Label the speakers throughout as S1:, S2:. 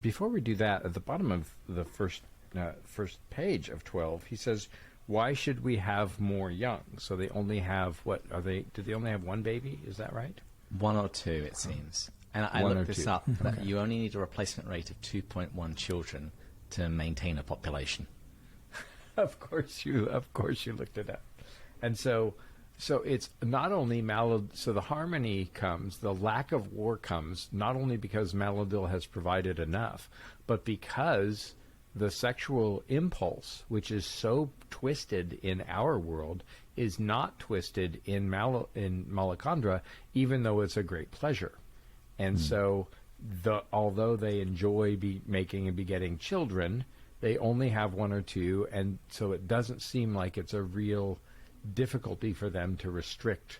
S1: Before we do that, at the bottom of the first page of 12, he says, "Why should we have more young?" So they only have what are they? Did they only have one baby? Is that right?
S2: One or two, it seems. And I
S1: One or
S2: looked this
S1: two.
S2: up. That you only need a replacement rate of 2.1 children to maintain a population.
S1: Of course you looked it up. And so it's not only so the harmony comes, the lack of war comes, not only because Maladil has provided enough, but because the sexual impulse, which is so twisted in our world, is not twisted in Malacandra, even though it's a great pleasure. And so although they enjoy making and begetting children, they only have one or two, and so it doesn't seem like it's a real difficulty for them to restrict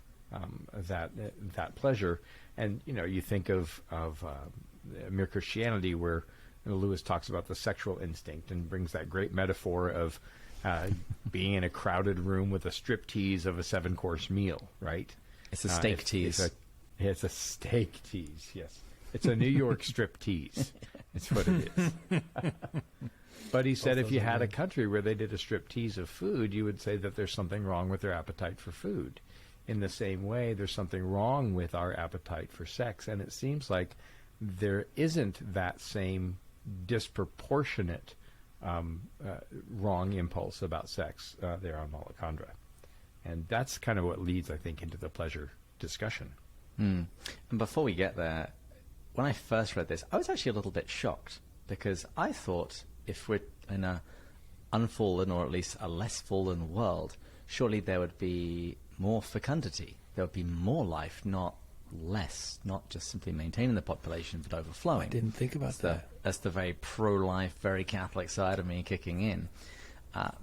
S1: that pleasure. And you think of mere Christianity, where Lewis talks about the sexual instinct and brings that great metaphor of being in a crowded room with a striptease of a 7-course meal, right?
S2: It's a steak tease.
S1: It's a steak tease, yes. It's a New York strip tease. It's what it is. But he said if you had a country where they did a strip tease of food, you would say that there's something wrong with their appetite for food. In the same way, there's something wrong with our appetite for sex. And it seems like there isn't that same disproportionate wrong impulse about sex there on Malacandra. And that's kind of what leads, I think, into the pleasure discussion.
S2: And before we get there, when I first read this, I was actually a little bit shocked, because I thought if we're in a unfallen, or at least a less fallen world, surely there would be more fecundity. There would be more life, not less, not just simply maintaining the population, but overflowing.
S3: I didn't think about that.
S2: That's the very pro-life, very Catholic side of me kicking in.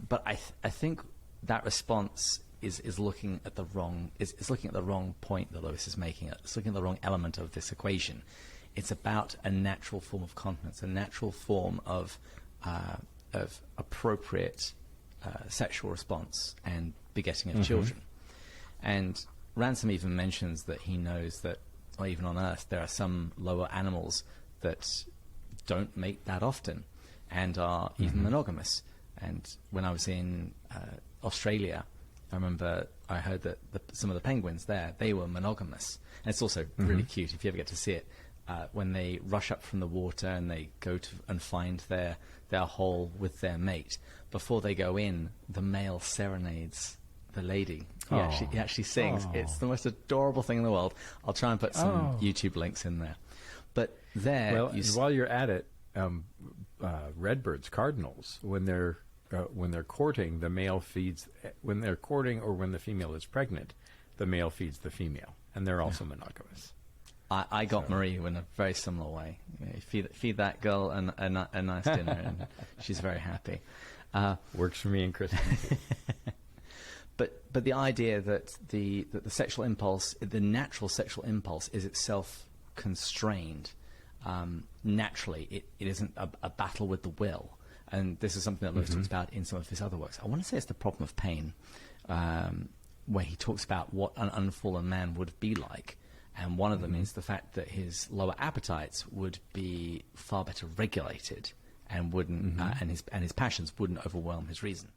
S2: But I think that response is looking at the wrong point that Lewis is making. It's looking at the wrong element of this equation. It's about a natural form of continence, a natural form of appropriate sexual response and begetting of children. And Ransom even mentions that he knows that, or even on Earth, there are some lower animals that don't mate that often and are even monogamous. And when I was in Australia, I remember I heard that some of the penguins there, they were monogamous. And it's also really cute, if you ever get to see it, when they rush up from the water and they go to and find their hole with their mate. Before they go in, the male serenades the lady. He actually sings. It's the most adorable thing in the world. I'll try and put some YouTube links in there. But there,
S1: while you're at it, redbirds, cardinals, when they're courting, the male feeds. When they're courting, or when the female is pregnant, the male feeds the female, and they're also monogamous.
S2: I got Marie in a very similar way. Feed that girl a nice dinner, and she's very happy.
S1: Works for me and Kristen.
S2: But the idea that the sexual impulse, the natural sexual impulse, is itself constrained naturally. It isn't a battle with the will. And this is something that Lewis talks about in some of his other works. I want to say it's The Problem of Pain, where he talks about what an unfallen man would be like. And one of them is the fact that his lower appetites would be far better regulated and wouldn't, and his passions wouldn't overwhelm his reason.